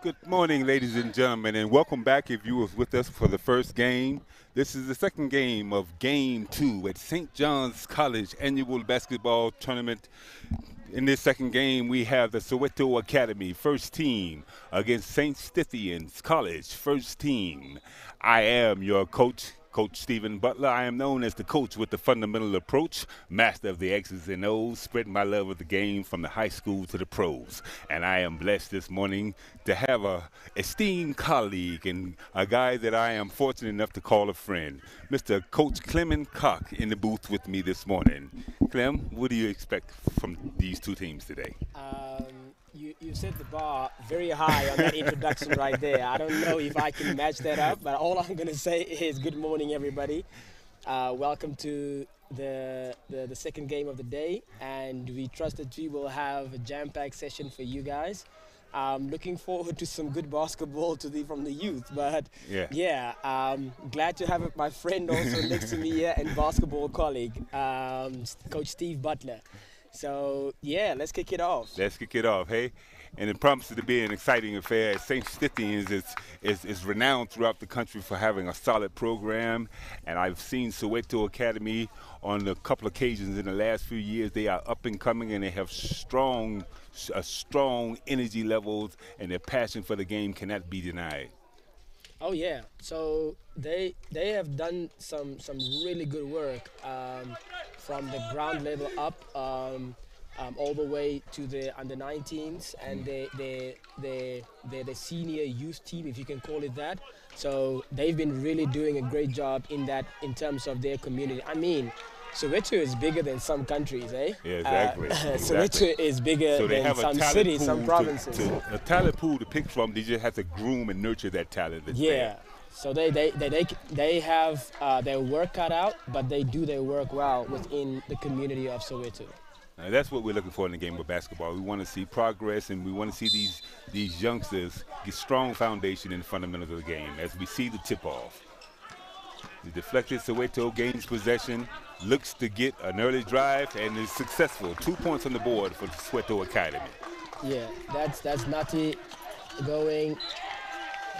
Good morning, ladies and gentlemen, and welcome back if you was with us for the first game. This is the second game of Game 2 at St. John's College Annual Basketball Tournament. In this second game, we have the Soweto Academy first team against St. Stithians College first team. I am your coach, Coach Stephen Butler. I am known as the coach with the fundamental approach, master of the X's and O's, spreading my love of the game from the high school to the pros. And I am blessed this morning to have a esteemed colleague and a guy that I am fortunate enough to call a friend, Mr. Coach Clement Cock, in the booth with me this morning. Clem, what do you expect from these two teams today? You set the bar very high on that introduction right there. I don't know if I can match that up, but all I'm going to say is good morning, everybody. Welcome to the second game of the day, and we trust that we will have a jam-packed session for you guys. Looking forward to some good basketball from the youth, but glad to have my friend also next to me here and basketball colleague, Coach Steve Butler. So, yeah, let's kick it off. Let's kick it off, hey? And it promises to be an exciting affair. St. Stithians is renowned throughout the country for having a solid program. And I've seen Soweto Academy on a couple of occasions in the last few years. They are up and coming, and they have strong energy levels, and their passion for the game cannot be denied. Oh yeah, so they have done some really good work from the ground level up all the way to the under-19s and the senior youth team, if you can call it that. So they've been really doing a great job in terms of their community. I mean, Soweto is bigger than some countries, eh? Yeah, exactly. Soweto is bigger than some cities, some provinces. A talent pool to pick from. They just have to groom and nurture that talent. Yeah. So they have their work cut out, but they do their work well within the community of Soweto. That's what we're looking for in the game of basketball. We want to see progress, and we want to see these youngsters get strong foundation in the fundamentals of the game as we see the tip-off. The deflected Soweto gains possession, looks to get an early drive, and is successful. 2 points on the board for the Soweto Academy. Yeah, that's Nati going.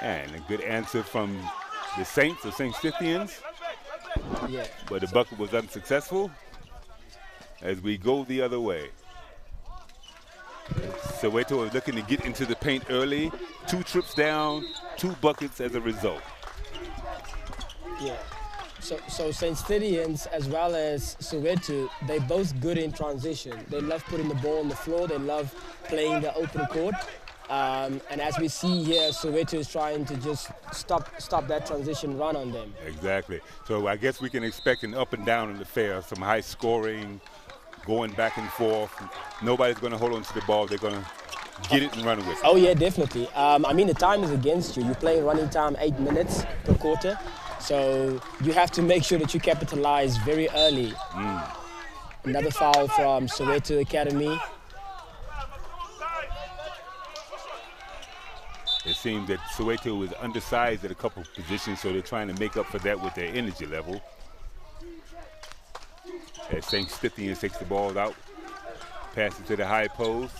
And a good answer from the Saints or St. Stithians. Yeah. But the bucket was unsuccessful as we go the other way. Soweto is looking to get into the paint early. 2 trips down, 2 buckets as a result. Yeah. So St. Stithians as well as Soweto, they're both good in transition. They love putting the ball on the floor. They love playing the open court. And as we see here, Soweto is trying to just stop that transition run on them. Exactly. So I guess we can expect an up and down in the affair, some high scoring, going back and forth. Nobody's going to hold on to the ball. They're going to get it and run with it. Oh, yeah, definitely. I mean, the time is against you. You're playing running time 8 minutes per quarter. So you have to make sure that you capitalize very early. Another foul from Soweto Academy. It seems that Soweto is undersized at a couple of positions, so they're trying to make up for that with their energy level. As St. Stithians takes the ball out, passes to the high post.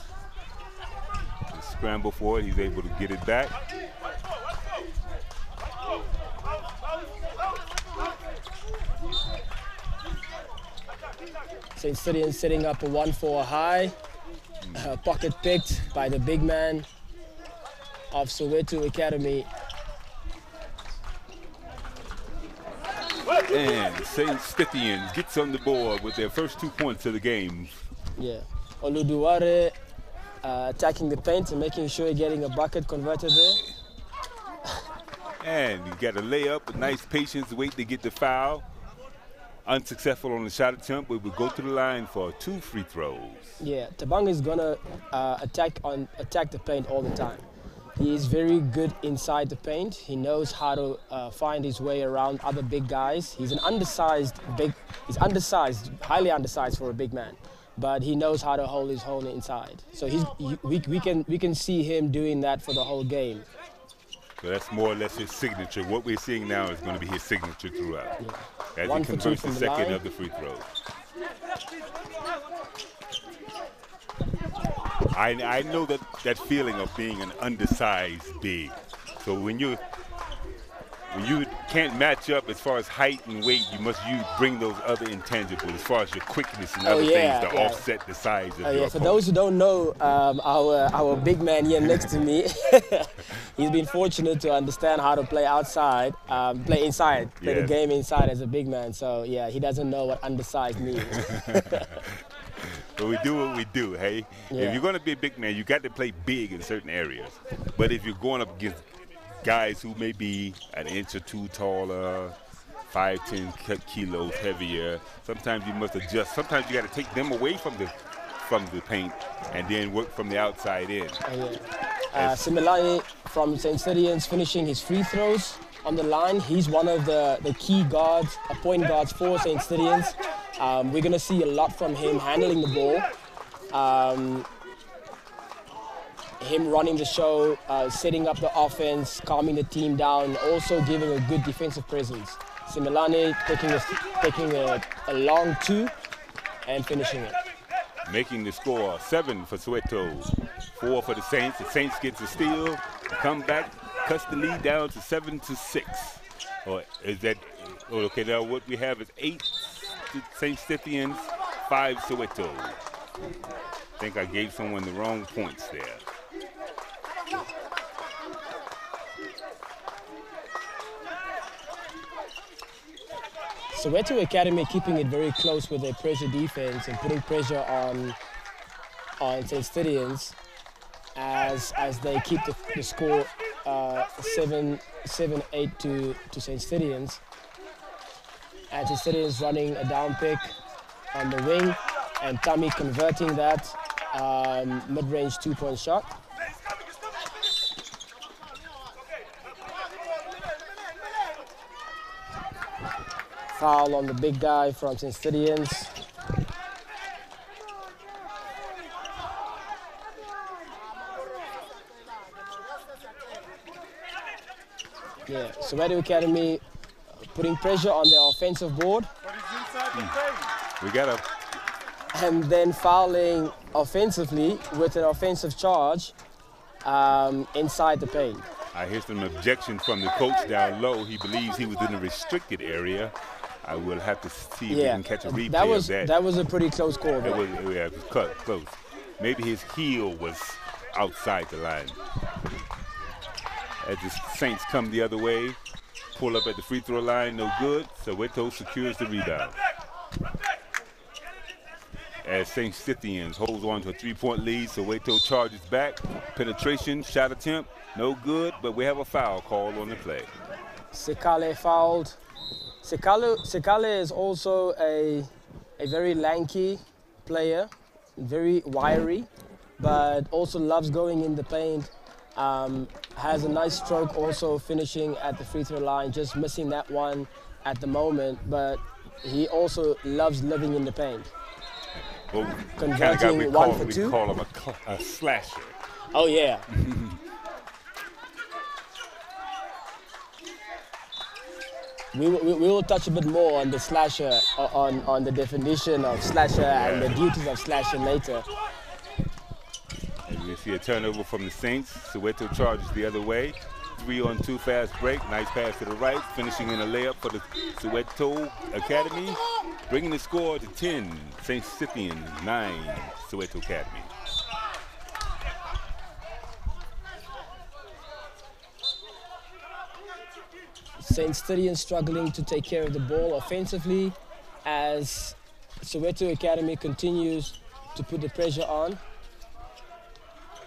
The scramble for it, he's able to get it back. St. Stithians setting up a 1-4 high. Pocket picked by the big man of Soweto Academy. And St. Stithians gets on the board with their first 2 points of the game. Yeah, Oluduware attacking the paint and making sure getting a bucket converted there. And you got a layup with nice patience, wait to get the foul. Unsuccessful on the shot attempt, but we'll go to the line for 2 free throws. Yeah, Tabang is gonna attack the paint all the time. He is very good inside the paint. He knows how to find his way around other big guys. He's highly undersized for a big man, but he knows how to hold his own inside. So we can see him doing that for the whole game. So that's more or less his signature. What we're seeing now is going to be his signature throughout. Yeah. As he converts the second of the free throws. I know that feeling of being an undersized big. So when you can't match up as far as height and weight, you bring those other intangibles as far as your quickness and other things to offset the size of your opponent. For those who don't know, our big man here next to me, he's been fortunate to understand how to play outside, play inside, play the game inside as a big man. So yeah, he doesn't know what undersized means. But we do what we do, hey? Yeah. If you're going to be a big man, you got to play big in certain areas. But if you're going up against guys who may be an inch or two taller, 5-10 kilos heavier, sometimes you must adjust. Sometimes you got to take them away from the paint and then work from the outside in. Similarly, from St. Stithians finishing his free throws on the line, he's one of the key guards, point guards for St. Stithians. We're going to see a lot from him handling the ball, him running the show, setting up the offense, calming the team down, also giving a good defensive presence. Similane taking a long two and finishing it. Making the score 7 for Soweto, 4 for the Saints. The Saints gets a steal, come back, cuts the lead down to 7-6. Or is that, okay, now what we have is 8 St. Stithians, 5 Soweto. I think I gave someone the wrong points there. Soweto Academy keeping it very close with their pressure defense and putting pressure on St. Stithians as they keep the score 7-8 to St. Stithians. And St. Stithians running a down pick on the wing, and Tommy converting that mid-range 2-point shot. Foul on the big guy from St. Stithians. Yeah, Soweto Academy putting pressure on the offensive board. We got to. And then fouling offensively with an offensive charge inside the paint. I hear some objection from the coach down low. He believes he was in a restricted area. I will have to see if we can catch a replay of that. That was a pretty close call. It was close. Maybe his heel was outside the line. As the Saints come the other way, pull up at the free throw line, no good. Soweto secures the rebound. As St. Stithians holds on to a 3-point lead, Soweto charges back. Penetration, shot attempt, no good, but we have a foul called on the play. Sekale fouled. Sekale is also a very lanky player, very wiry, but also loves going in the paint. Has a nice stroke, also finishing at the free throw line, just missing that one at the moment, but he also loves living in the paint. Well, converting we one for two. We call him a slasher. Oh yeah. We will touch a bit more on the slasher, on the definition of slasher and the duties of slasher later. And we see a turnover from the Saints. Soweto charges the other way. 3-on-2 fast break. Nice pass to the right. Finishing in a layup for the Soweto Academy. Bringing the score to 10. St. Stithians 9. Soweto Academy. St. Stithians struggling to take care of the ball offensively as Soweto Academy continues to put the pressure on.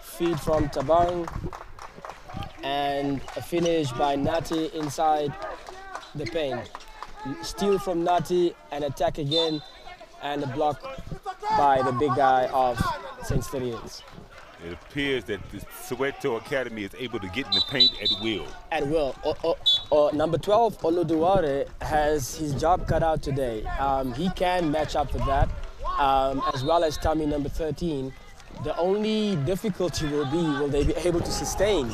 Feed from Tabang and a finish by Nati inside the paint. Steal from Nati and attack again, and a block by the big guy of St. Stithians. It appears that the Soweto Academy is able to get in the paint at will. At will. Number 12, Oluduware, has his job cut out today. He can match up with that, as well as Tommy, number 13. The only difficulty will they be able to sustain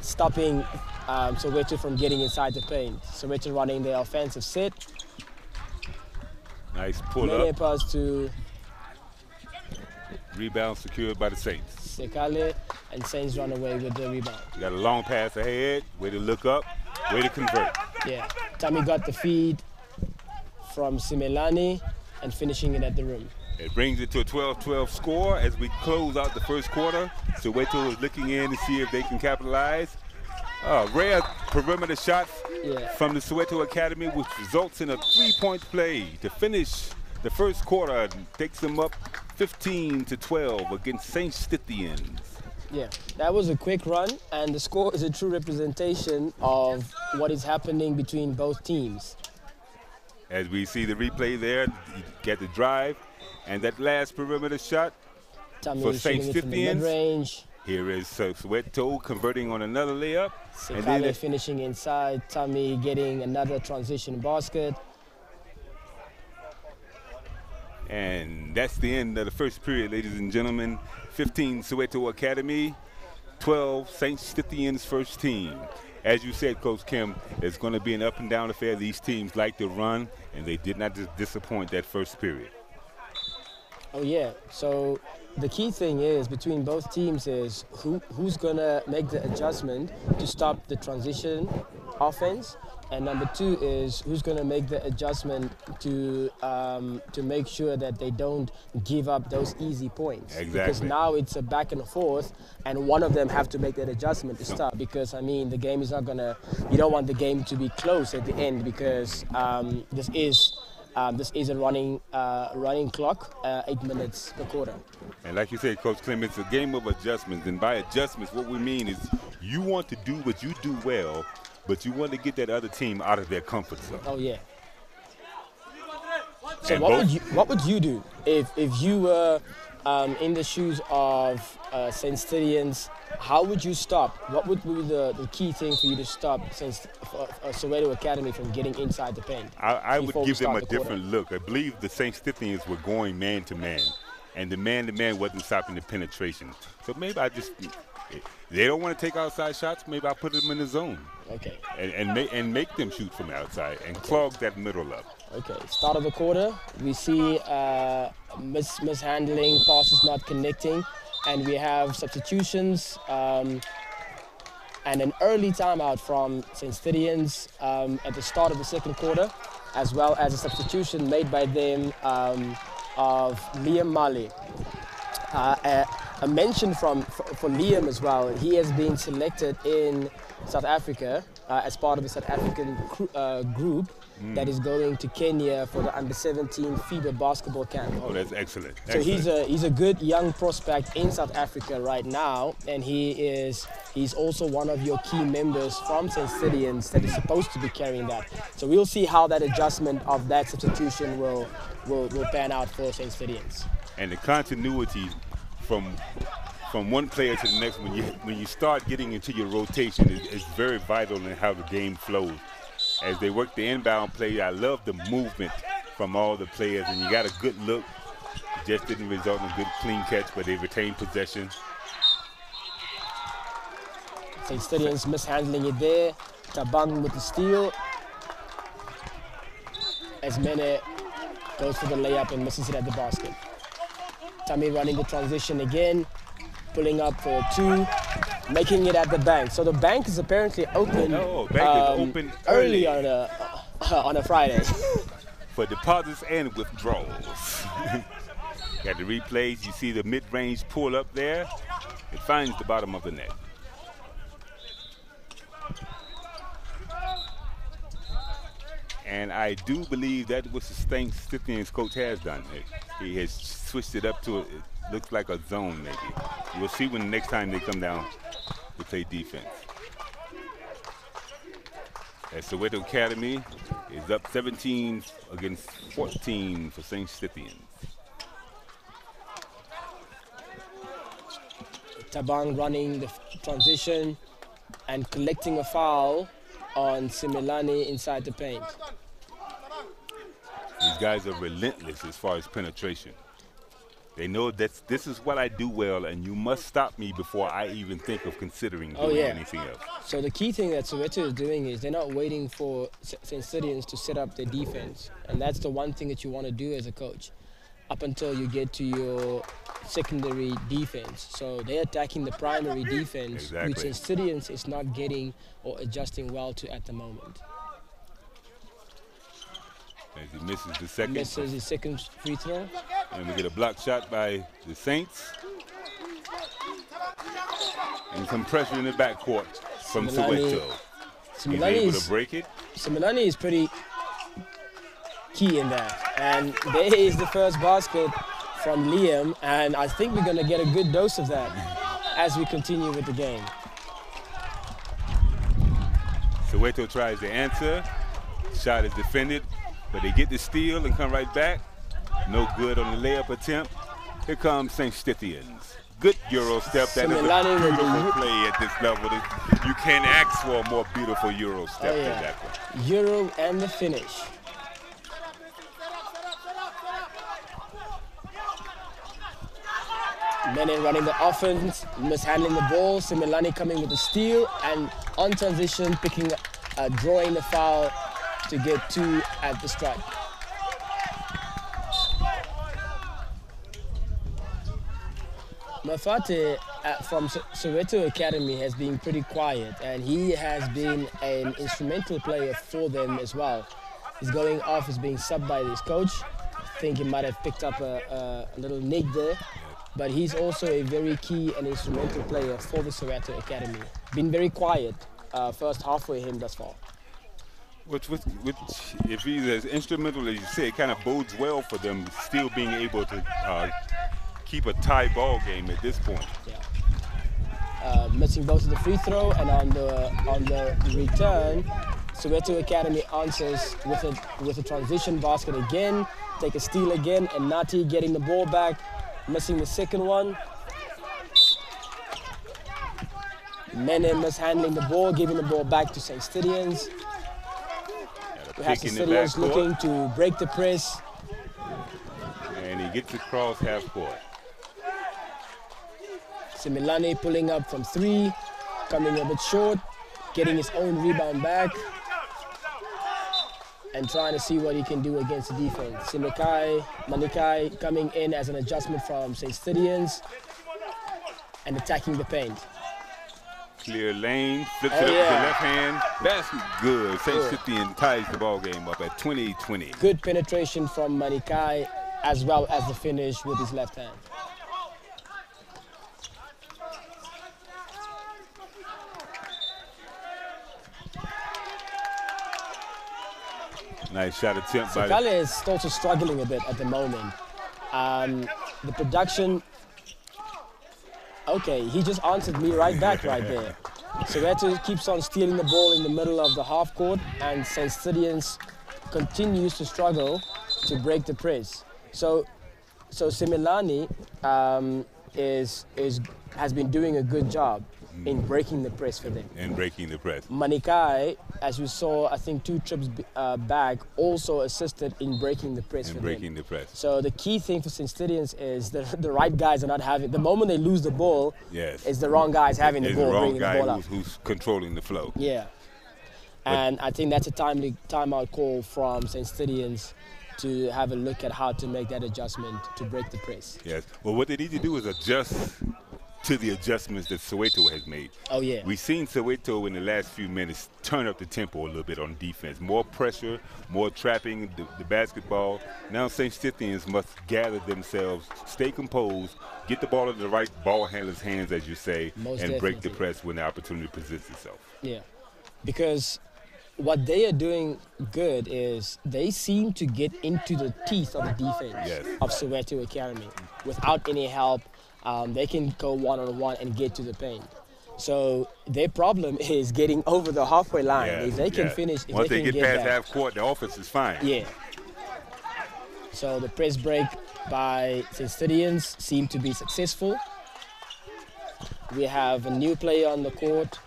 stopping Soweto from getting inside the paint. Soweto running their offensive set. Nice pull up. Pass to Rebound secured by the Saints. Sekale and Saints run away with the rebound. You got a long pass ahead. Way to look up. Way to convert. Yeah. Tammy got the feed from Simelane and finishing it at the rim. It brings it to a 12-12 score as we close out the first quarter. Soweto is looking in to see if they can capitalize. Rare perimeter shot from the Soweto Academy, which results in a 3-point play to finish the first quarter. Takes them up 15-12 against St. Stithians. Yeah, that was a quick run, and the score is a true representation of what is happening between both teams. As we see the replay there, you get the drive, and that last perimeter shot for St. Stithians. Mid-range. Here is Soweto converting on another layup. Sekale finishing inside, Tammy getting another transition basket. And that's the end of the first period, ladies and gentlemen. 15 Soweto Academy, 12 St. Stithians first team. As you said, Coach Kim, it's going to be an up and down affair. These teams like to run, and they did not disappoint that first period. Oh yeah, so the key thing is between both teams is who's going to make the adjustment to stop the transition offense, and number two is who's going to make the adjustment to make sure that they don't give up those easy points. Exactly. Because now it's a back and forth, and one of them have to make that adjustment to stop. Because I mean, the game is not going to. You don't want the game to be close at the end because this is a running clock, 8 minutes per quarter. And like you said, Coach Clem, it's a game of adjustments. And by adjustments, what we mean is you want to do what you do well, but you want to get that other team out of their comfort zone. Oh yeah. So what would you do if you were in the shoes of St. Stithians? How would you stop? What would be the key thing for you to stop Soweto Academy from getting inside the paint? I would give them a different look. I believe the St. Stithians were going man-to-man, and the man-to-man wasn't stopping the penetration. So maybe they don't want to take outside shots, maybe I'll put them in the zone. Okay. And make them shoot from outside and clog that middle up. Okay, start of the quarter, we see mishandling, passes not connecting, and we have substitutions and an early timeout from St. Stithians at the start of the second quarter, as well as a substitution made by them of Liam Mali. A mention for Liam as well. He has been selected in South Africa as part of the South African group that is going to Kenya for the under-17 FIBA basketball camp. Oh, that's excellent. So he's a good young prospect in South Africa right now, and he's also one of your key members from St. Stithians that is supposed to be carrying that. So we'll see how that adjustment of that substitution will pan out for St. Stithians. And the continuity from one player to the next, when you start getting into your rotation, is very vital in how the game flows. As they work the inbound play, I love the movement from all the players, and you got a good look. It just didn't result in a good clean catch, but they retained possession. St. Stithians mishandling it there. Tabang with the steal. As Mene goes for the layup and misses it at the basket. Tammy running the transition again, pulling up for a two, making it at the bank. So the bank is apparently open. Oh, bank is open early on a Friday. For deposits and withdrawals. Got the replays. You see the mid-range pull up there. It finds the bottom of the net. And I do believe that was the St. Stithians coach has done. He has switched it up to, it looks like a zone maybe. We'll see when the next time they come down to play defense. As Soweto Academy is up 17 against 14 for St. Stithians. Tabang running the transition and collecting a foul on Simelane inside the paint. These guys are relentless as far as penetration. They know that this is what I do well, and you must stop me before I even think of considering doing anything else. So the key thing that Soweto is doing is they're not waiting for St. Stithians to set up their defense, and that's the one thing that you want to do as a coach. up until you get to your secondary defense. So they're attacking the primary defense, which Exactly. Stithians is not getting or adjusting well to at the moment. As he misses the second. Misses his second free throw. And we get a block shot by the Saints. And some pressure in the backcourt from Soweto. He's able to break it. Similani is pretty key in that. And there is the first basket from Liam. And I think we're going to get a good dose of that as we continue with the game. Soweto tries to answer. Shot is defended, but they get the steal and come right back. No good on the layup attempt. Here comes St. Stithians. Good Euro step. That is a beautiful play at this level. You can't ask for a more beautiful Euro step than that one. Euro and the finish. Menin running the offense, mishandling the ball. Similani coming with the steal and on transition, drawing the foul to get 2 at the strike. Mafate from Soweto Academy has been pretty quiet, and he has been an instrumental player for them as well. He's going off, he's being subbed by his coach. I think he might have picked up a little nig there, but he's also a very key and instrumental player for the Soweto Academy. Been very quiet first half for him thus far. Which, if he's as instrumental as you say, it kind of bodes well for them still being able to keep a tie ball game at this point. Yeah. Missing both of the free throw, and on the return, Soweto Academy answers with a transition basket again, take a steal again, and Nati getting the ball back, missing the second one. Menin mishandling the ball, giving the ball back to St. Stithians. We have St. Stithians looking to break the press. And he gets across half court. Similani pulling up from 3, coming a bit short, getting his own rebound back, and trying to see what he can do against the defense. Manikai coming in as an adjustment from St. Stithians and attacking the paint. Clear lane, flips it up with the left hand. Basket good. St. Stithians ties the ball game up at 20-20. Good penetration from Manikai as well as the finish with his left hand. Nice shot attempt by Sakale is also struggling a bit at the moment. The production, okay, he just answered me right back right there. Soweto keeps on stealing the ball in the middle of the half court, and St. Stithians continues to struggle to break the press. So Similani has been doing a good job in breaking the press for them. And breaking the press. Manikai, as you saw, I think 2 trips back, also assisted in breaking the press for them. The press. So the key thing for St. Stithians is the right guys are not having. The moment they lose the ball, it's the wrong guys having the ball, bringing the ball up. Who's controlling the flow. Yeah. And I think that's a timely timeout call from St. Stithians to have a look at how to make that adjustment to break the press. Yes. Well, what they need to do is adjust to the adjustments that Soweto has made. Oh, yeah. We've seen Soweto in the last few minutes turn up the tempo a little bit on defense. More pressure, more trapping the basketball. Now St. Stithians must gather themselves, stay composed, get the ball in the right ball handler's hands, as you say, and break the press when the opportunity presents itself. Yeah, because what they are doing good is they seem to get into the teeth of the defense of Soweto Academy without any help. They can go one-on-one and get to the paint. So their problem is getting over the halfway line. If they can finish, if once they get can past that, half court, the offense is fine. Yeah. So the press break by St. Stithians seemed to be successful. We have a new player on the court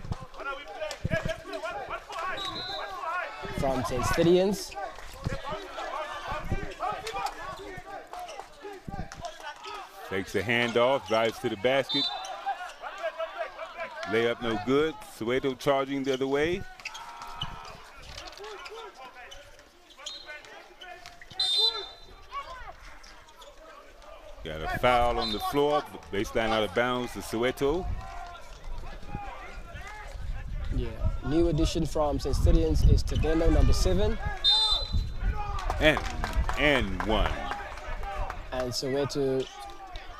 from St. Stithians. Takes the handoff, drives to the basket. Layup no good. Soweto charging the other way. Got a foul on the floor, baseline out of bounds to Soweto. Yeah, new addition from Stithians is Tadeno, number 7. And one. And Soweto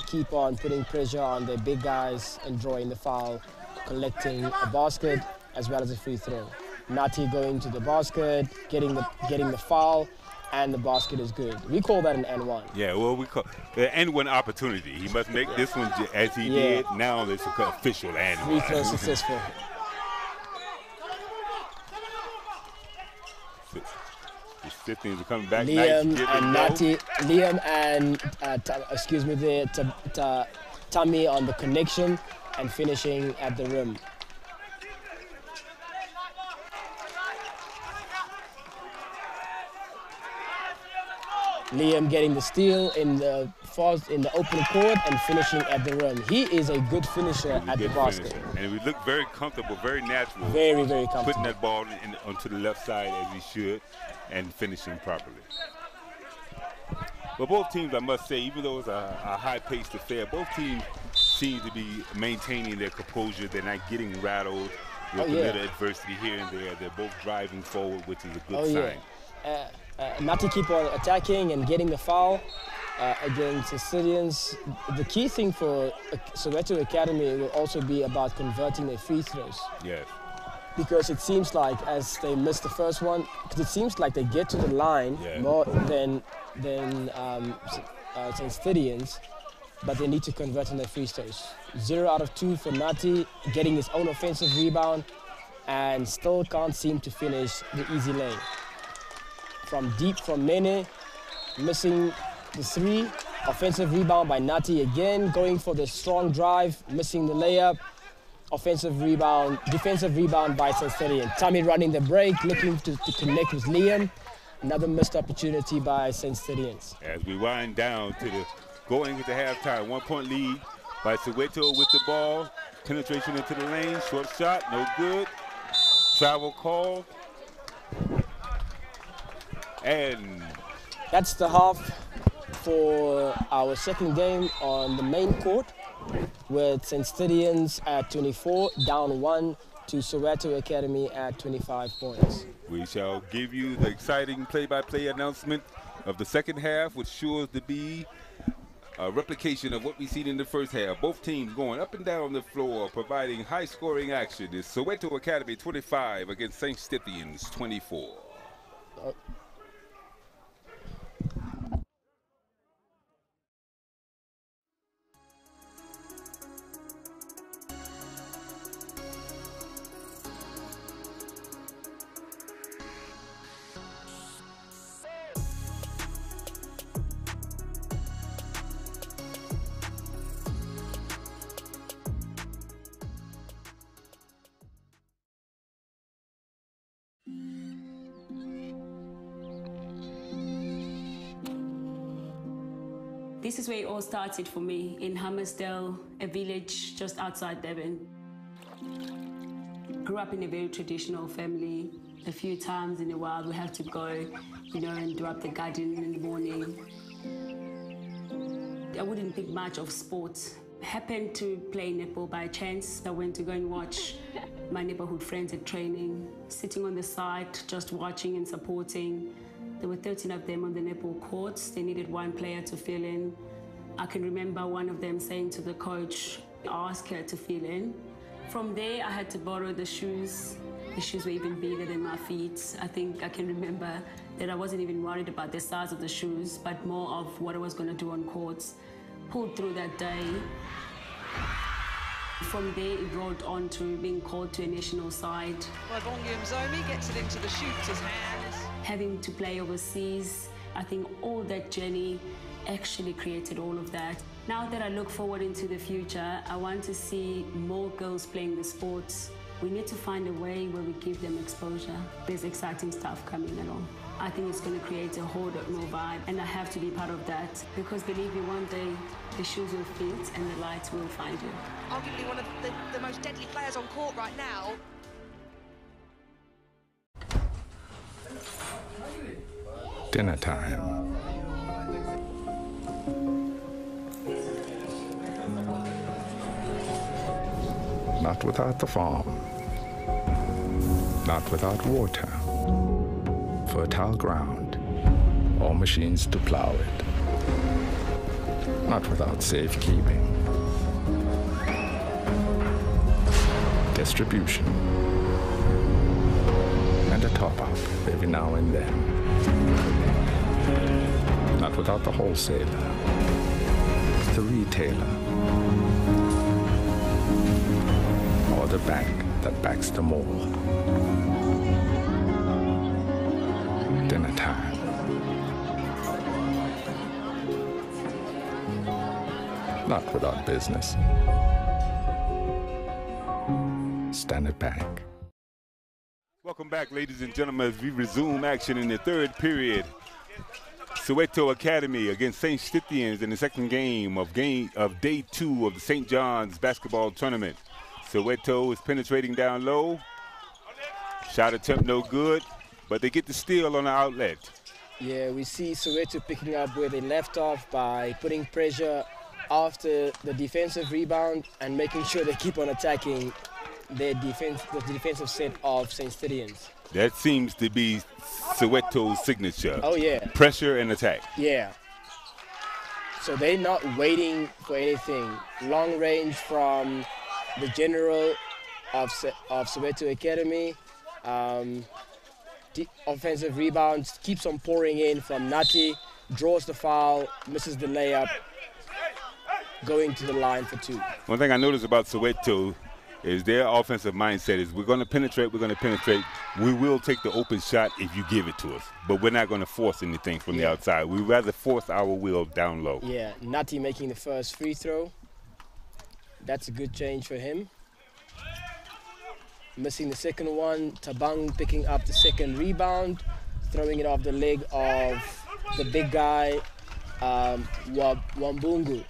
keep on putting pressure on their big guys and drawing the foul, collecting a basket as well as a free throw. Nati going to the basket, getting the foul, and the basket is good. We call that an N1. Yeah, well, we call the N1 opportunity. He must make this one as he did. Now it's official N1. Free throw successful. The Stithians are coming back. Liam nice and Nati, Liam and Tammy on the connection and finishing at the rim. Liam getting the steal in the open court and finishing at the rim. He is a good finisher at the basket. And we look very comfortable, very natural. Very, very comfortable. Putting that ball onto the left side as he should and finishing properly. But both teams, I must say, even though it's a high-paced affair, both teams seem to be maintaining their composure. They're not getting rattled with a little adversity here and there. They're both driving forward, which is a good sign. Not to keep on attacking and getting the foul against the Stithians. The key thing for Soweto Academy will also be about converting their free throws. Yes. Because it seems like as they missed the first one, because it seems like they get to the line more than St. Stithians, but they need to convert on their free throws. 0 out of 2 for Nati, getting his own offensive rebound, and still can't seem to finish the easy lane. From deep from Nene, missing the 3. Offensive rebound by Nati again, going for the strong drive, missing the layup. Offensive rebound, defensive rebound by St. Stithians. Tommy running the break, looking to connect with Liam. Another missed opportunity by St. Stithians. As we wind down to the going into halftime, 1-point lead by Soweto with the ball. Penetration into the lane, short shot, no good. Travel call. And that's the half for our second game on the main court, with St. Stithians at 24, down 1 to Soweto Academy at 25 points. We shall give you the exciting play-by-play announcement of the second half, which sure to be a replication of what we've seen in the first half. Both teams going up and down the floor, providing high-scoring action. It's Soweto Academy 25 against St. Stithians 24. This is where it all started for me, in Hammersdale, a village just outside Durban. Grew up in a very traditional family. A few times in a while we have to go, and do up the garden in the morning. I wouldn't think much of sports. Happened to play netball by chance. I went to go and watch my neighborhood friends at training, sitting on the side, just watching and supporting. There were 13 of them on the netball courts. They needed one player to fill in. I can remember one of them saying to the coach, ask her to fill in. From there, I had to borrow the shoes. The shoes were even bigger than my feet. I think I can remember that I wasn't even worried about the size of the shoes, but more of what I was going to do on courts. Pulled through that day. From there, it rolled on to being called to a national side. Well, Bongium Zomi gets it into the shooter's hands. Having to play overseas, I think all that journey actually created all of that. Now that I look forward into the future, I want to see more girls playing the sports. We need to find a way where we give them exposure. There's exciting stuff coming along. I think it's going to create a whole lot more vibe, and I have to be part of that, because believe me, one day the shoes will fit and the lights will find you. Arguably one of the most deadly players on court right now. Dinner time. not without the farm, not without water, fertile ground, or machines to plow it, not without safekeeping, distribution, and a top-up every now and then, not without the wholesaler, the retailer, or the bank that backs them all. Dinner time. Not without business. Standard Bank. Welcome back, ladies and gentlemen, as we resume action in the third period. Soweto Academy against St. Stithians in the second game of day 2 of the St. John's basketball tournament. Soweto is penetrating down low. Shot attempt no good, but they get the steal on the outlet. Yeah, we see Soweto picking up where they left off by putting pressure after the defensive rebound and making sure they keep on attacking their defense, the defensive set of St. Stithians. That seems to be Soweto's signature. Oh, yeah. Pressure and attack. Yeah. So they're not waiting for anything. Long range from the general of Soweto Academy. Offensive rebounds, keeps on pouring in from Nati, draws the foul, misses the layup, going to the line for 2. One thing I noticed about Soweto is their offensive mindset is we're going to penetrate, we will take the open shot if you give it to us, but we're not going to force anything from the outside. We'd rather force our will down low. Yeah, Nati making the first free throw. That's a good change for him. Missing the second one, Tabang picking up the second rebound, throwing it off the leg of the big guy, Wambungu.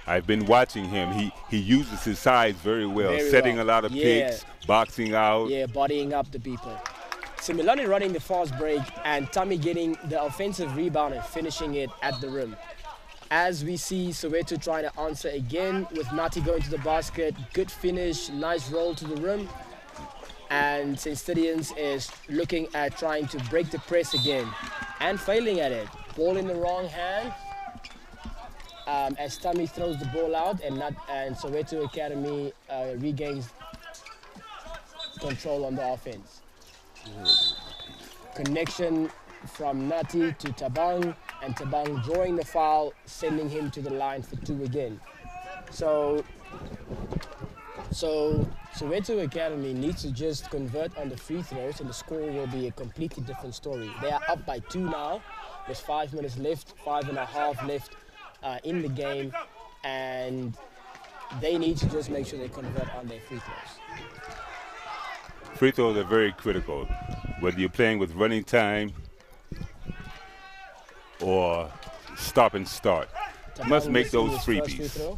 I've been watching him. He uses his size very well, setting a lot of picks, boxing out. Yeah, bodying up the people. Similani running the fast break and Tommy getting the offensive rebound and finishing it at the rim. As we see Soweto trying to answer again with Nati going to the basket. Good finish, nice roll to the rim. And St. Stithians is looking at trying to break the press again and failing at it. Ball in the wrong hand. As Tommy throws the ball out and Soweto Academy regains control on the offense. Connection from Nati to Tabang, and Tabang drawing the foul, sending him to the line for 2 again. So Soweto Academy needs to just convert on the free throws and the score will be a completely different story. They are up by 2 now. There's 5 minutes left, 5.5 left in the game, and they need to just make sure they convert on their free throws. Free throws are very critical, whether you're playing with running time or stop and start. You must make those freebies.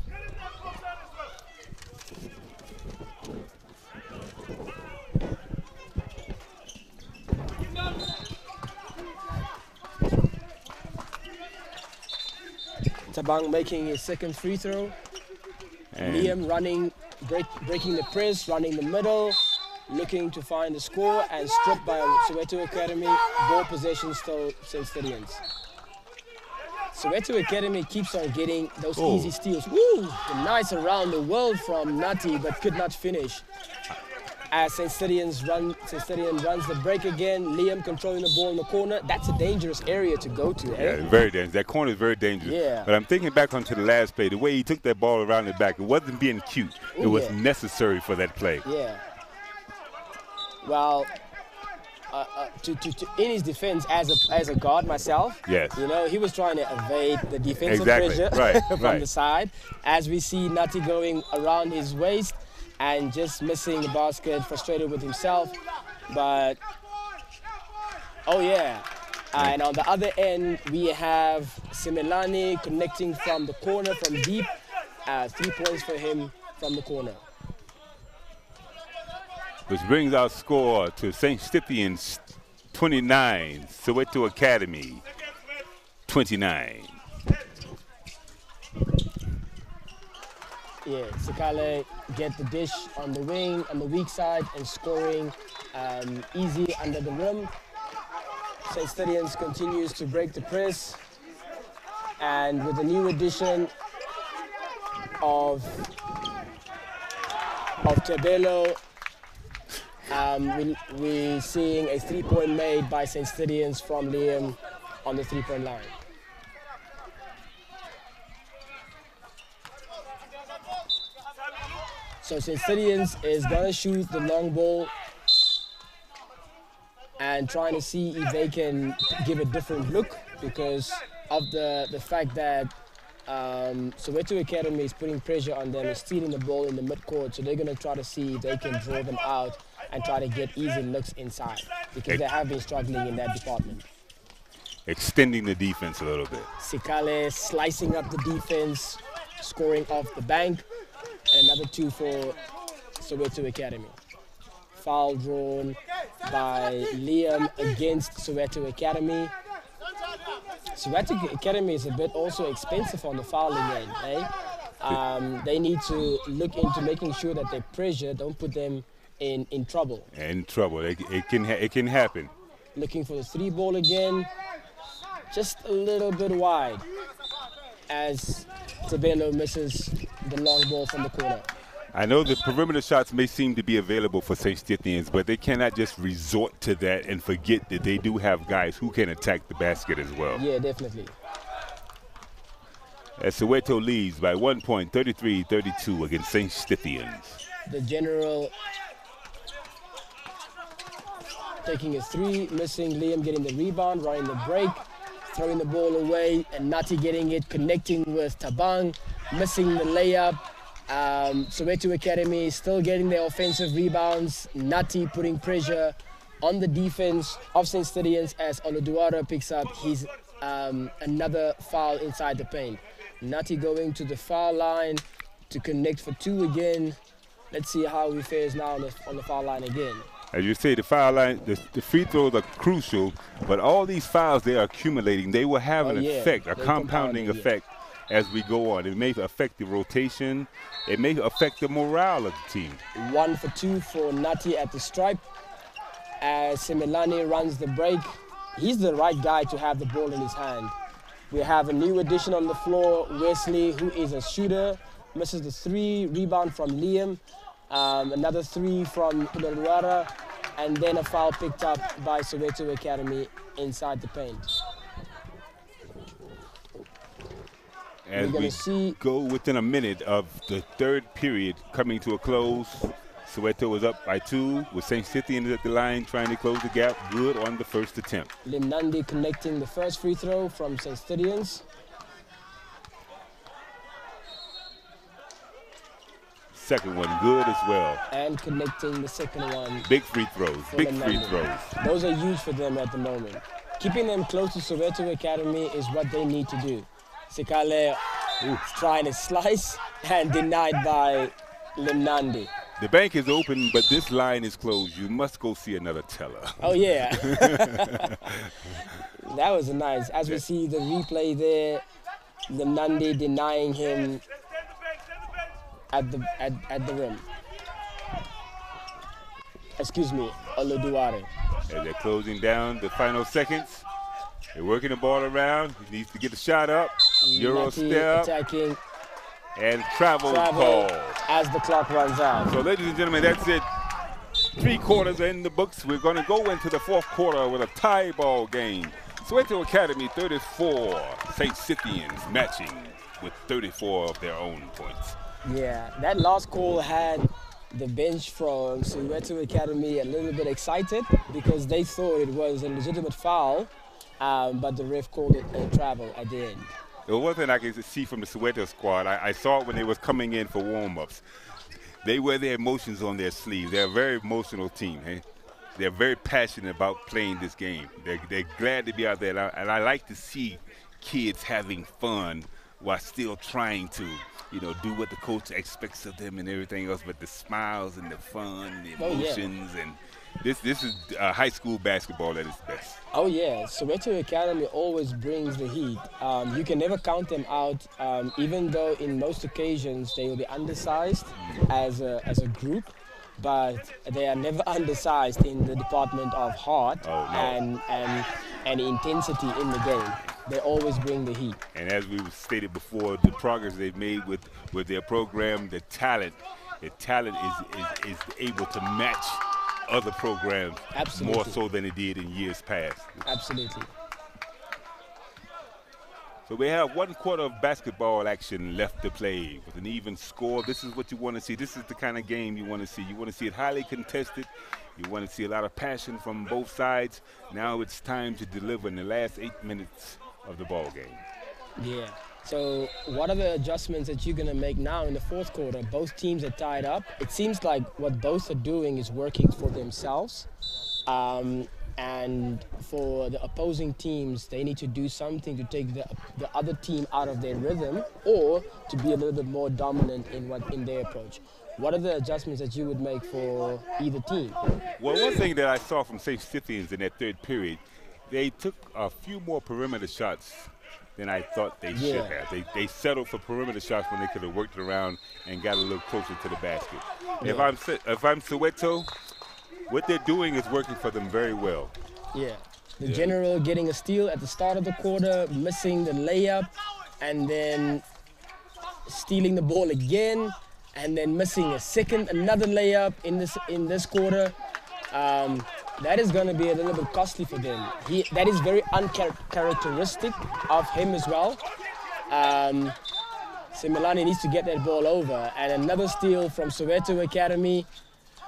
Tabang making his second free throw. And Liam running, breaking the press, running the middle, looking to find the score, and stripped by Soweto Academy. Ball possession still St. Stithians. Soweto Academy keeps on getting those easy steals. Woo! Nice around the world from Nati, but could not finish. As St. Stithians runs the break again. Liam controlling the ball in the corner. That's a dangerous area to go to. Yeah, very dangerous. That corner is very dangerous. Yeah. But I'm thinking back onto the last play, the way he took that ball around the back, it wasn't being cute. It was necessary for that play. Yeah. Well, in his defense, as a guard myself, you know, he was trying to evade the defensive pressure from the side. As we see Nati going around his waist and just missing the basket, frustrated with himself. But, and on the other end, we have Similani connecting from the corner, from deep. 3 points for him from the corner. Which brings our score to St. Stithians 29, Soweto Academy 29. Yeah, Sekale get the dish on the wing, on the weak side, and scoring easy under the rim. St. Stithians continues to break the press, and with the new addition of Tabelo, we're seeing a 3-point made by St. Stithians from Liam on the 3-point line. So St. Stithians is gonna shoot the long ball and trying to see if they can give a different look because of the fact that Soweto Academy is putting pressure on them and stealing the ball in the midcourt. So they're gonna try to see if they can draw them out and try to get easy looks inside because they have been struggling in that department. Extending the defense a little bit. Sekale slicing up the defense, scoring off the bank. And another 2 for Soweto Academy. Foul drawn by Liam against Soweto Academy. Soweto Academy is a bit also expensive on the fouling end, eh? They need to look into making sure that their pressure don't put them in trouble. In trouble, it can happen. Looking for the 3 ball again, just a little bit wide as Tabelo misses the long ball from the corner. I know the perimeter shots may seem to be available for St. Stithians, but they cannot just resort to that and forget that they do have guys who can attack the basket as well. Yeah, definitely. As Soweto leads by 1 point, 33-32 against St. Stithians. The general taking a 3, missing. Liam getting the rebound, running the break, throwing the ball away, and Nati getting it, connecting with Tabang, missing the layup. Soweto Academy still getting their offensive rebounds. Nati putting pressure on the defense of St. Stithians as Oluduara picks up his another foul inside the paint. Nati going to the foul line to connect for 2 again. Let's see how he fares now on the foul line again. As you say, the foul line, the free throws are crucial, but all these fouls, they are accumulating. They will have an effect, a compounding effect as we go on. It may affect the rotation. It may affect the morale of the team. 1 for 2 for Nati at the stripe as Semelani runs the break. He's the right guy to have the ball in his hand. We have a new addition on the floor, Wesley, who is a shooter, misses the 3, rebound from Liam. Another 3 from Oluduara, and then a foul picked up by Soweto Academy inside the paint. As we go within a minute of the 3rd period coming to a close, Soweto is up by 2 with St. Stithians at the line trying to close the gap. Good on the first attempt. Limnandi connecting the first free throw from St. Stithians. Second one good as well. And connecting the second one. Big free throws, big free throws. Those are huge for them at the moment. Keeping them close to Soweto Academy is what they need to do. Sekale is trying to slice and denied by Limnandi. The bank is open, but this line is closed. You must go see another teller. Oh, yeah. That was nice. As we see the replay there, Limnandi denying him at the rim. Excuse me, Oluduare. As they're closing down the final seconds, they're working the ball around. He needs to get the shot up. Euro step. Attacking. And travel call. As the clock runs out. So, ladies and gentlemen, that's it. 3 quarters are in the books. We're going to go into the 4th quarter with a tie ball game. Soweto Academy 34, St. Stithians matching with 34 of their own points. Yeah, that last call had the bench from Soweto Academy a little bit excited because they thought it was a legitimate foul, but the ref called it a travel at the end. The one thing I can see from the Soweto squad, I saw it when they was coming in for warm-ups. They wear their emotions on their sleeves. They're a very emotional team. Eh? They're very passionate about playing this game. They're glad to be out there, and I like to see kids having fun while still trying to, do what the coach expects of them and everything else, but the smiles and the fun, the emotions, and This is high school basketball at its best. Oh yeah, Soweto Academy always brings the heat. You can never count them out, even though in most occasions they will be undersized as a group, but they are never undersized in the department of heart and intensity in the game. They always bring the heat. And as we stated before, the progress they've made with their program, the talent is able to match other programs. Absolutely. More so than it did in years past. Absolutely. So we have 1 quarter of basketball action left to play with an even score. This is what you want to see. This is the kind of game you want to see. You want to see it highly contested. You want to see a lot of passion from both sides. Now it's time to deliver in the last 8 minutes of the ball game. Yeah. So what are the adjustments that you're going to make now in the 4th quarter? Both teams are tied up. It seems like what both are doing is working for themselves. And for the opposing teams, they need to do something to take the other team out of their rhythm or to be a little bit more dominant in their approach. What are the adjustments that you would make for either team? Well, one thing that I saw from St. Stithians in that 3rd period, they took a few more perimeter shots than I thought they should have. They settled for perimeter shots when they could have worked it around and got a little closer to the basket. Yeah. If I'm Soweto, what they're doing is working for them very well. Yeah. The general getting a steal at the start of the quarter, missing the layup, and then stealing the ball again, and then missing another layup in this quarter. That is going to be a little bit costly for them. That is very uncharacteristic of him as well. Simelane needs to get that ball over. And another steal from Soweto Academy.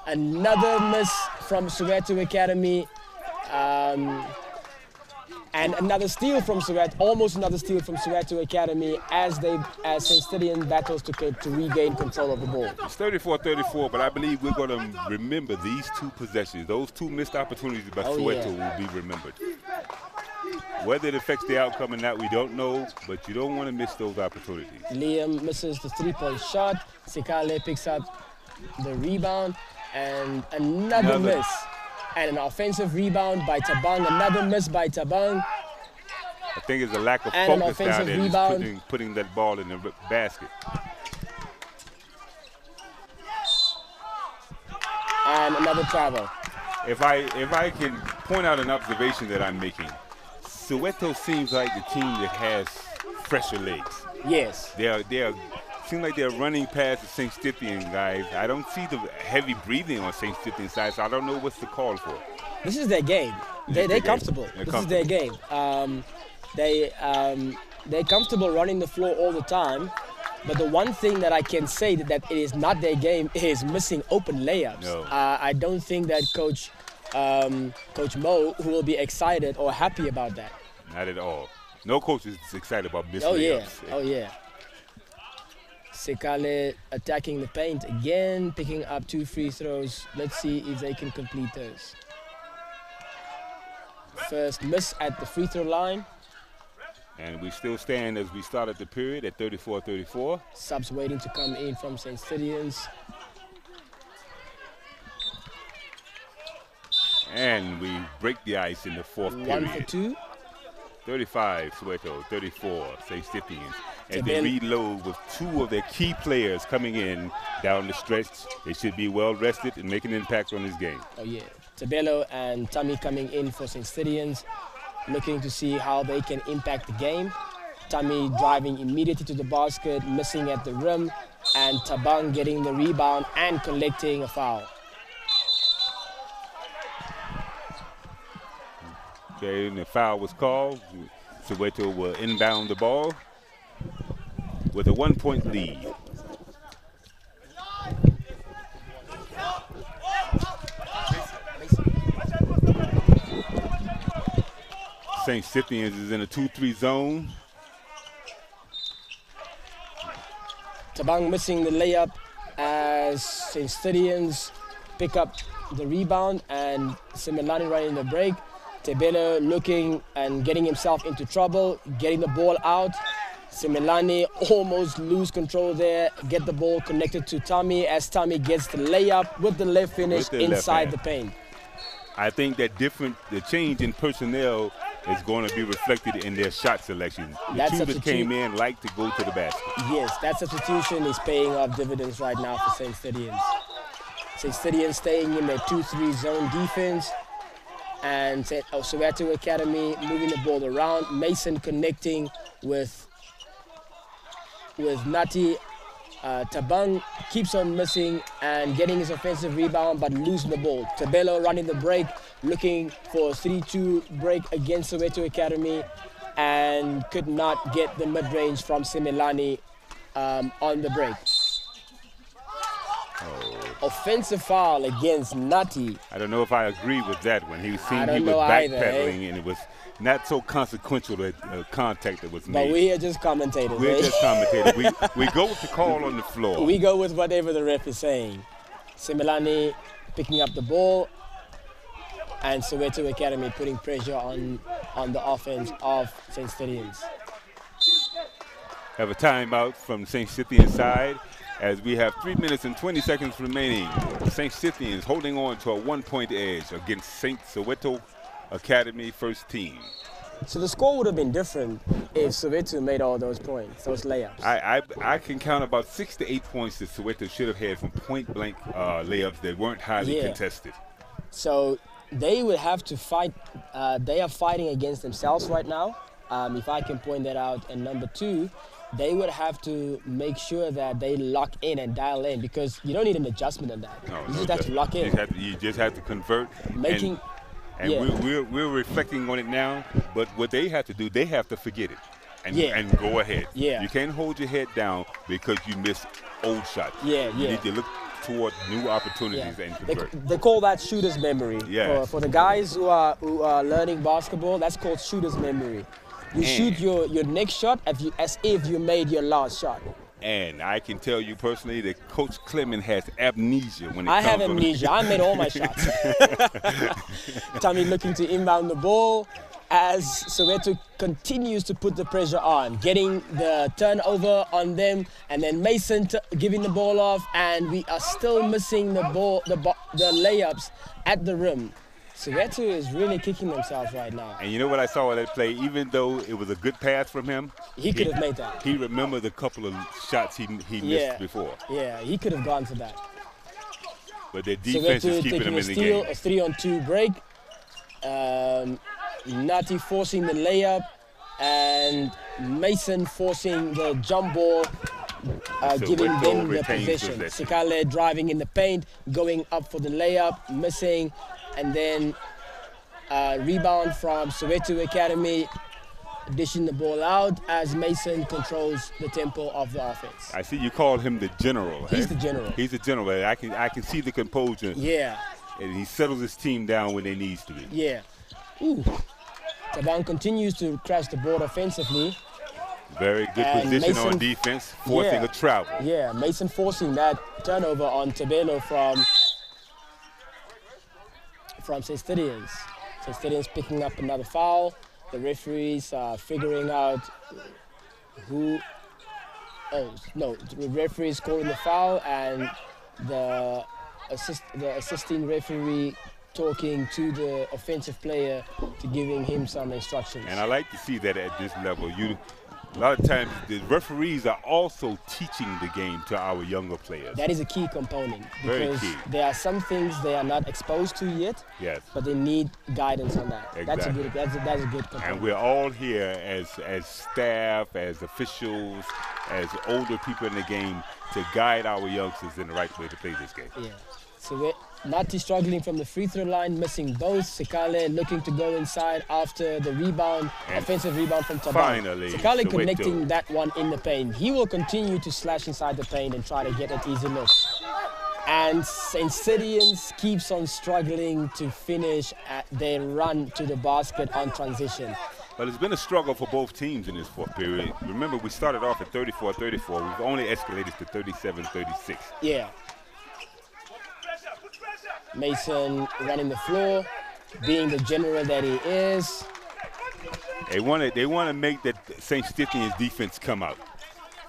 Another miss from Soweto Academy. And another steal from Soweto, almost another steal from Soweto Academy as St. Stithians battles to regain control of the ball. It's 34-34, but I believe we're going to remember these 2 possessions. Those 2 missed opportunities by Soweto will be remembered. Whether it affects the outcome or not, we don't know, but you don't want to miss those opportunities. Liam misses the 3-point shot. Sekale picks up the rebound, and another miss. And an offensive rebound by Tabang, another miss by Tabang. I think it's a lack of focus down there, putting that ball in the basket. And another travel. If I can point out an observation that I'm making, Soweto seems like the team that has fresher legs. Yes. They seem like they're running past the St. Stithian guys. I don't see the heavy breathing on St. Stithian side, so I don't know what's the call for. This is their game. They're comfortable. This is their game. They're comfortable running the floor all the time. But the one thing that I can say that it is not their game is missing open layups. No. I don't think that Coach Mo will be excited or happy about that. Not at all. No coach is excited about missing layups. layups. Oh yeah. Sekale attacking the paint again, picking up 2 free throws. Let's see if they can complete those. First miss at the free throw line. And we still stand as we started the period at 34-34. Subs waiting to come in from St. Stithians. And we break the ice in the 4th period. 1 for 2. 35 Soweto, 34 St. Stithians. As they reload with 2 of their key players coming in down the stretch, they should be well rested and make an impact on this game. Oh yeah, Tabelo and Tammy coming in for St. Stithians, looking to see how they can impact the game. Tammy driving immediately to the basket, missing at the rim, and Tabang getting the rebound and collecting a foul. Okay, and the foul was called. Soweto will inbound the ball with a 1-point lead. St. Stithians is in a 2-3 zone. Tabang missing the layup as St. Stithians pick up the rebound and Simelane running the break. Tebelo looking and getting himself into trouble, getting the ball out. Simelane almost lose control there, get the ball connected to Tommy as Tommy gets the layup with the left finish inside the paint. I think that the change in personnel is going to be reflected in their shot selection. The two that came in like to go to the basket. Yes, that substitution is paying off dividends right now for St. Stithians. St. Stithians staying in their 2-3 zone defense, and Soweto Academy moving the ball around. Mason connecting with Nati. Tabang keeps on missing and getting his offensive rebound, but losing the ball. Tabelo running the break, looking for a 3-2 break against Soweto Academy, and could not get the mid-range from Simelani on the break. Offensive foul against Nati. I don't know if I agree with that one. He was backpedaling, and it was not so consequential that contact that was made. But we are just commentators. We're just commentators. we go with the call on the floor. We go with whatever the ref is saying. Simelani picking up the ball, and Soweto Academy putting pressure on the offense of St. Stithians. Have a timeout from St. Stithians side as we have 3 minutes and 20 seconds remaining. St. Stithians holding on to a 1-point edge against St. Soweto Academy first team. So the score would have been different if Soweto made all those points, those layups. I can count about 6 to 8 points that Soweto should have had from point-blank layups that weren't highly contested. So they would have to fight. They are fighting against themselves right now, if I can point that out. And number two, they would have to make sure that they lock in and dial in, because you don't need an adjustment on that. You just have to lock in. You just have to convert. And we're reflecting on it now, but what they have to do, they have to forget it and go ahead. Yeah. You can't hold your head down because you miss old shots. You need to look toward new opportunities and convert. They call that shooter's memory. Yes. For the guys who are learning basketball, that's called shooter's memory. You shoot your next shot as if you made your last shot. And I can tell you personally that Coach Clement has amnesia when it comes to... I have amnesia. I made all my shots. Tommy looking to inbound the ball as Soweto continues to put the pressure on, getting the turnover on them, and then Mason giving the ball off, and we are still missing the layups at the rim. Soweto is really kicking themselves right now. And you know what I saw in that play? Even though it was a good pass from him, he could have made that. He remembered a couple of shots he missed before. Yeah, he could have gone for that. But their defense is keeping him in the game. A 3-on-2 break. Nati forcing the layup, and Mason forcing the jump ball, giving them the possession. Sikale driving in the paint, going up for the layup, missing. And then rebound from Soweto Academy, dishing the ball out as Mason controls the tempo of the offense. I see you call him the general. He's the general. He's the general. I can see the composure. Yeah. And he settles his team down when it needs to be. Yeah. Ooh. Taban continues to crash the board offensively. Very good position Mason, on defense, forcing a travel. Yeah, Mason forcing that turnover on Tabelo from St. Stithians. St. Stithians picking up another foul. The referees are figuring out who... Oh, no, the referees calling the foul, and the assisting referee talking to the offensive player to giving him some instructions. And I like to see that at this level. A lot of times, the referees are also teaching the game to our younger players. That is a key component. Very because key. There are some things they are not exposed to yet, but they need guidance on that. Exactly. That's a good component. And we're all here as staff, as officials, as older people in the game to guide our youngsters in the right way to play this game. Yeah. So we're Nati struggling from the free throw line, missing both. Sikale looking to go inside after the rebound, offensive rebound from Taban. Finally, Sikale connecting that one in the paint. He will continue to slash inside the paint and try to get an easy look. And St. Stithians keeps on struggling to finish at their run to the basket on transition. But it's been a struggle for both teams in this fourth period. Remember, we started off at 34-34. We've only escalated to 37-36. Yeah. Mason running the floor, being the general that he is. They want to make that St. Stithians defense come out.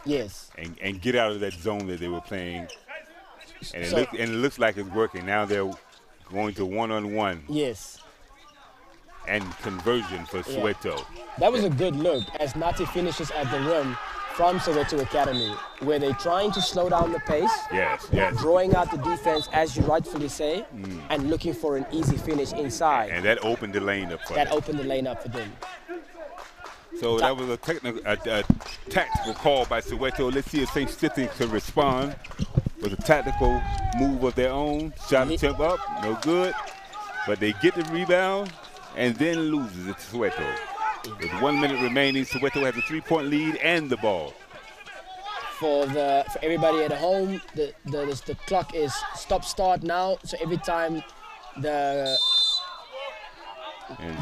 Yes. And get out of that zone that they were playing. And it looks like it's working. Now they're going to one-on-one. Yes. And conversion for Soweto. That was a good look as Nati finishes at the rim from Soweto Academy, where they're trying to slow down the pace. Yes. Drawing out the defense, as you rightfully say, and looking for an easy finish inside. And that opened the lane up for them. So that was a tactical call by Soweto. Let's see if St. Stithians can respond with a tactical move of their own. Shot attempt up, no good. But they get the rebound and then loses it to Soweto. With 1 minute remaining, Soweto has a 3-point lead and the ball. For everybody at home, the clock is stop-start now. So every time and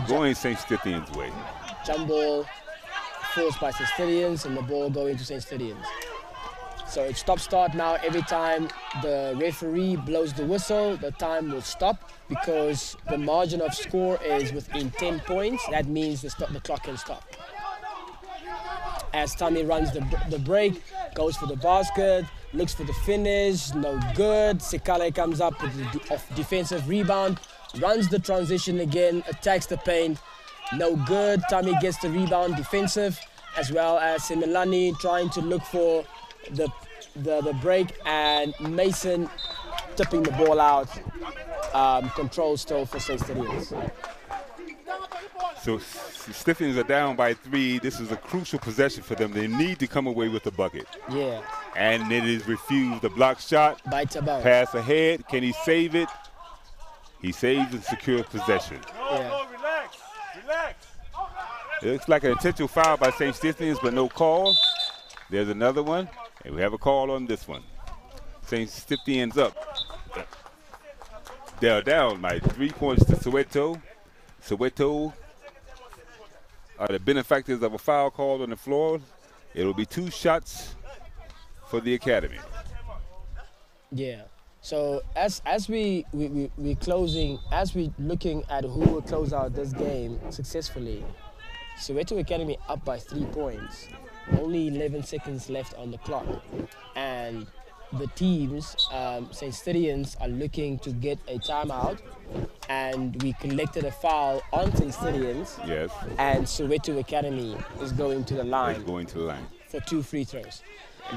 going St. Stithians' way. Jump ball forced by St. Stithians and the ball going to St. Stithians. So it's stop-start now. Every time the referee blows the whistle, the time will stop because the margin of score is within 10 points. That means the clock can stop. As Tommy runs the break, goes for the basket, looks for the finish, no good. Sekale comes up with the defensive rebound, runs the transition again, attacks the paint, no good. Tommy gets the rebound defensive, as well as Similani trying to look for the break, and Mason tipping the ball out. Control still for St. Stithians. So Stithians are down by 3. This is a crucial possession for them. They need to come away with the bucket. Yeah. And it is refused. The block shot. By Tabau. Pass ahead. Can he save it? He saves and secures possession. Yeah. Relax. It looks like an intentional foul by St. Stithians, but no call. There's another one, and we have a call on this one. St. Stithians up. They're down by 3 points to Soweto. Soweto are the benefactors of a foul called on the floor. It'll be 2 shots for the academy. Yeah. So as we closing, as we looking at who will close out this game successfully, Soweto Academy up by 3 points. Only 11 seconds left on the clock, and the teams, St. Stithians, are looking to get a timeout, and we collected a foul on St. Stithians. Yes. And Soweto Academy is going to the line. It's going to the line for 2 free throws.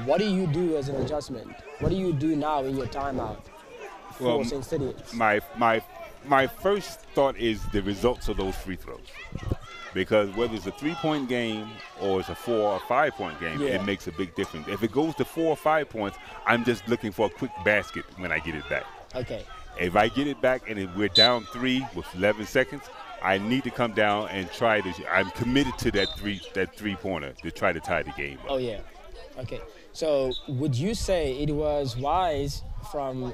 What do you do as an adjustment? What do you do now in your timeout for St. Stithians? My first thought is the results of those free throws. Because whether it's a 3-point game or it's a 4 or 5 point game, it makes a big difference. If it goes to 4 or 5 points, I'm just looking for a quick basket when I get it back. Okay. If I get it back and we're down 3 with 11 seconds, I need to come down and try to. I'm committed to that three-pointer to try to tie the game up. Oh yeah. Okay. So would you say it was wise from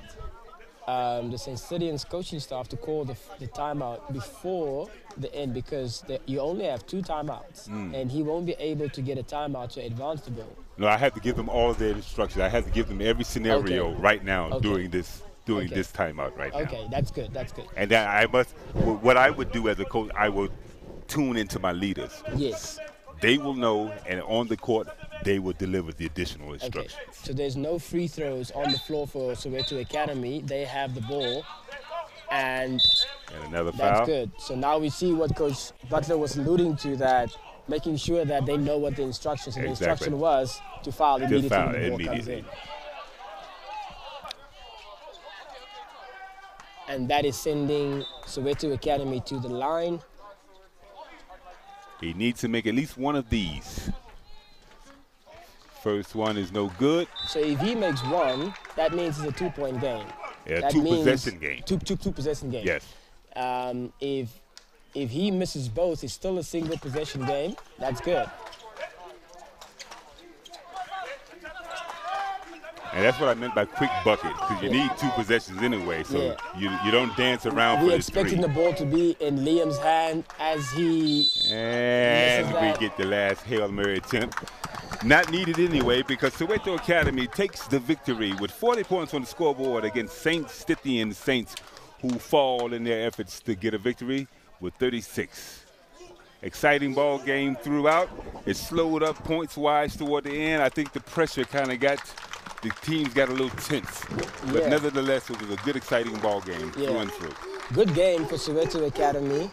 the St. Stithians coaching staff to call the timeout before the end, because you only have 2 timeouts and he won't be able to get a timeout to advance the ball? No, I have to give them all of their instructions. I have to give them every scenario right now during this timeout right now. Okay, that's good. And then what I would do as a coach, I will tune into my leaders. Yes. They will know, and on the court, they will deliver the additional instructions. Okay. So there's no free throws on the floor for Soweto Academy. They have the ball, and another foul. That's good. So now we see what Coach Butler was alluding to, that making sure that they know what the instructions. And the instruction was to foul immediately when the ball comes in. And that is sending Soweto Academy to the line. He needs to make at least one of these. First one is no good. So if he makes one, that means it's a 2-point game. Yeah, that 2-possession game. Two possession game. Yes. If he misses both, it's still a single possession game. That's good. And that's what I meant by quick bucket, because you need 2 possessions anyway, so you don't dance around for We're this expecting 3. the ball to be in Liam's hand as he And we get the last Hail Mary attempt. Not needed anyway, because Soweto Academy takes the victory with 40 points on the scoreboard against St. Stithians Saints, who fall in their efforts to get a victory with 36. Exciting ball game throughout. It slowed up points-wise toward the end. I think the pressure kind of got the teams got a little tense. But Yeah. nevertheless, it was a good, exciting ball game through and through. Good game for Soweto Academy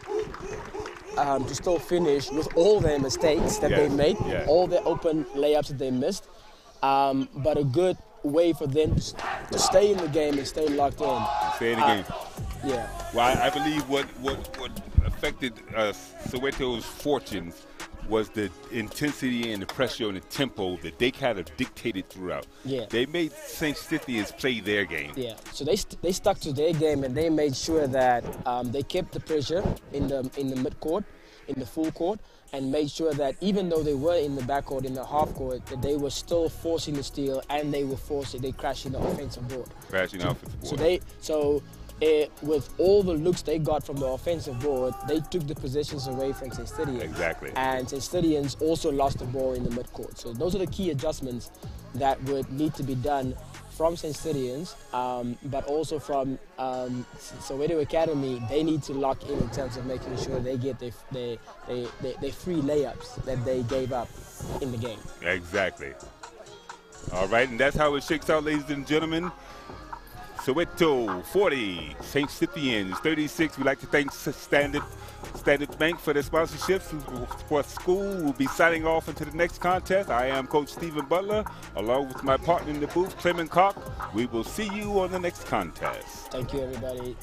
to still finish with all their mistakes that they made, all the open layups that they missed, but a good way for them to stay in the game and stay locked in. Stay in the game. Yeah. Well, I believe what affected Soweto's fortunes was the intensity and the pressure and the tempo that they kind of dictated throughout. Yeah. They made St. Stithians play their game. Yeah. So they stuck to their game and they made sure that they kept the pressure in the midcourt, in the full court, and made sure that even though they were in the backcourt, in the half court, that they were still forcing the steal and they crashing the offensive board. Crashing the offensive board. With all the looks they got from the offensive board, they took the possessions away from St. Stithians. Exactly. And St. Stithians also lost the ball in the midcourt. So those are the key adjustments that would need to be done from St. Stithians, but also from Soweto Academy. They need to lock in terms of making sure they get their free layups that they gave up in the game. Exactly. All right, and that's how it shakes out, ladies and gentlemen. Soweto 40, St. Stithians 36. We'd like to thank Standard Bank for their sponsorships. For school, we'll be signing off into the next contest. I am Coach Stephen Butler, along with my partner in the booth, Clement Cock. We will see you on the next contest. Thank you, everybody.